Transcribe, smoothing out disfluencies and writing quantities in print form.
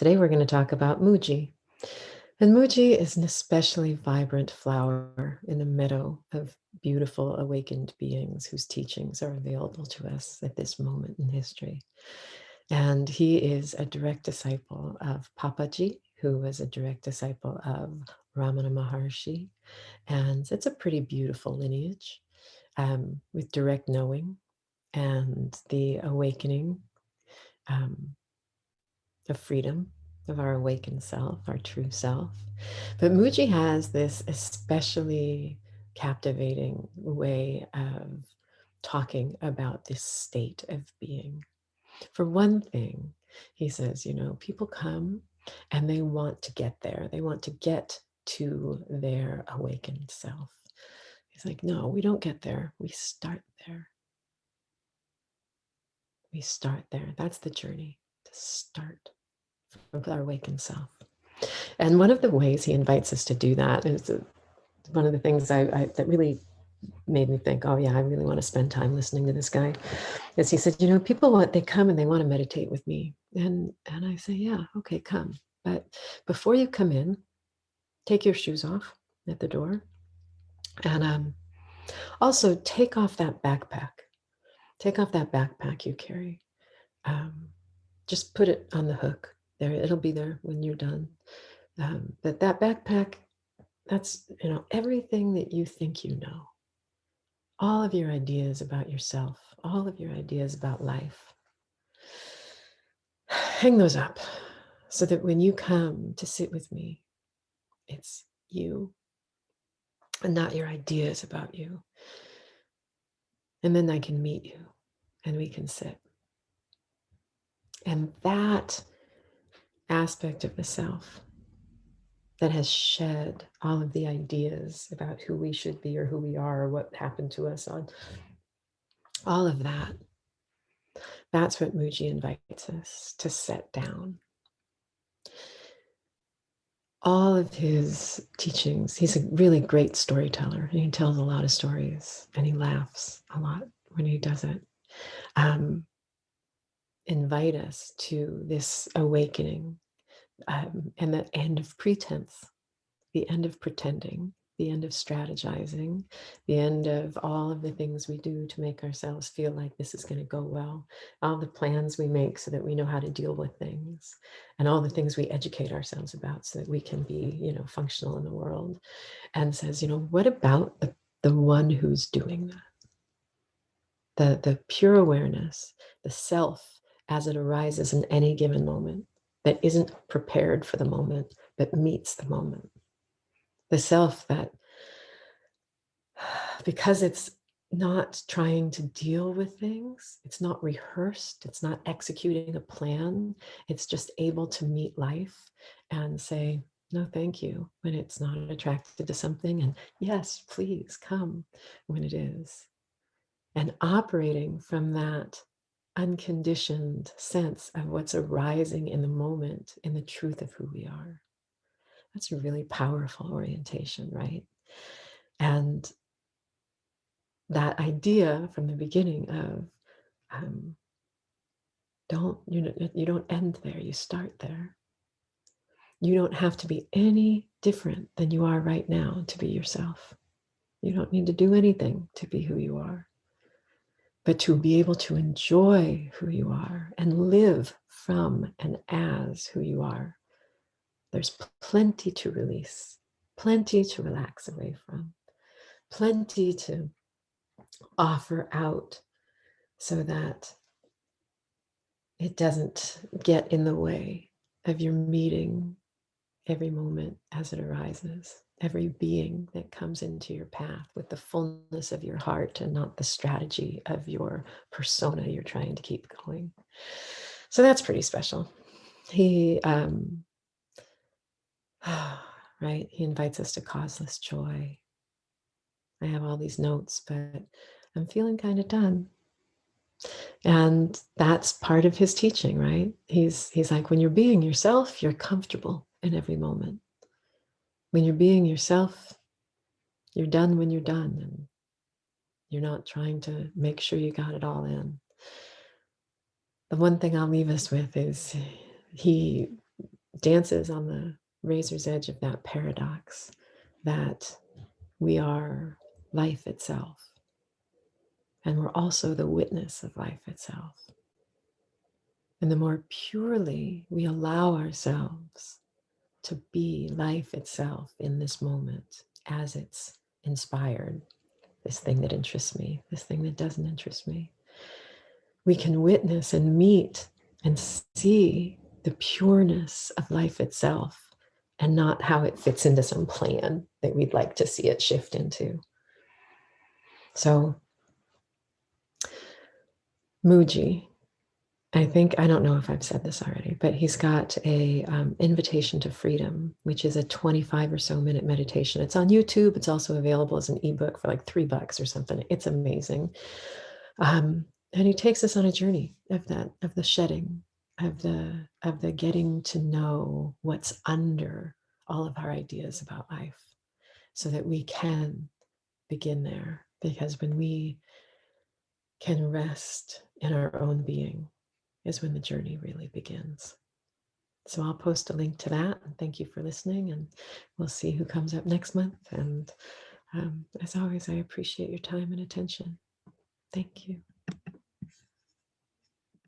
Today we're going to talk about Mooji. And Mooji is an especially vibrant flower in a meadow of beautiful awakened beings whose teachings are available to us at this moment in history. And he is a direct disciple of Papaji, who was a direct disciple of Ramana Maharshi. And it's a pretty beautiful lineage with direct knowing and the awakening of freedom of our awakened self, our true self. But Mooji has this especially captivating way of talking about this state of being. For one thing, he says, people come and they want to get there. They want to get to their awakened self. He's like, no, we don't get there. We start there. We start there. That's the journey, to start with our awakened self. And one of the ways he invites us to do that is one of the things that really made me think, oh yeah, I really want to spend time listening to this guy. Is he said, people they come and they want to meditate with me, and I say, yeah, okay, come. But before you come in, take your shoes off at the door, and also take off that backpack. Take off that backpack you carry. Just put it on the hook. There, it'll be there when you're done. But that backpack, that's, everything that you think you know, all of your ideas about yourself, all of your ideas about life. Hang those up so that when you come to sit with me, it's you and not your ideas about you. And then I can meet you and we can sit. And that aspect of the self that has shed all of the ideas about who we should be or who we are or what happened to us on all of that. That's what Mooji invites us to set down. All of his teachings, he's a really great storyteller. And he tells a lot of stories and he laughs a lot when he does it. Invite us to this awakening and the end of pretense, the end of pretending, the end of strategizing, the end of all of the things we do to make ourselves feel like this is going to go well, all the plans we make so that we know how to deal with things, and all the things we educate ourselves about so that we can be, functional in the world. And says, what about the one who's doing that? The pure awareness, the self as it arises in any given moment, that isn't prepared for the moment, but meets the moment. The self that, because it's not trying to deal with things, it's not rehearsed, it's not executing a plan, it's just able to meet life and say, no, thank you, when it's not attracted to something, and yes, please come when it is. And operating from that unconditioned sense of what's arising in the moment, in the truth of who we are. That's a really powerful orientation, right? And that idea from the beginning of you don't end there, you start there. You don't have to be any different than you are right now to be yourself. You don't need to do anything to be who you are, but to be able to enjoy who you are and live from and as who you are. There's plenty to release, plenty to relax away from, plenty to offer out so that it doesn't get in the way of your meeting every moment as it arises, every being that comes into your path with the fullness of your heart and not the strategy of your persona you're trying to keep going. So that's pretty special. He, right, he invites us to causeless joy. I have all these notes, but I'm feeling kind of done. And that's part of his teaching, right? He's like, when you're being yourself, you're comfortable in every moment. When you're being yourself, you're done when you're done, and you're not trying to make sure you got it all in. The one thing I'll leave us with is he dances on the razor's edge of that paradox that we are life itself, and we're also the witness of life itself. And the more purely we allow ourselves to be life itself in this moment as it's inspired, this thing that interests me, this thing that doesn't interest me, we can witness and meet and see the pureness of life itself and not how it fits into some plan that we'd like to see it shift into. So, Mooji, I don't know if I've said this already, but he's got a invitation to freedom, which is a 25 or so minute meditation. It's on YouTube. It's also available as an ebook for like $3 or something. It's amazing. And he takes us on a journey of the shedding, of the getting to know what's under all of our ideas about life, so that we can begin there. Because when we can rest in our own being is when the journey really begins. So I'll post a link to that. And thank you for listening. And we'll see who comes up next month. And as always, I appreciate your time and attention. Thank you.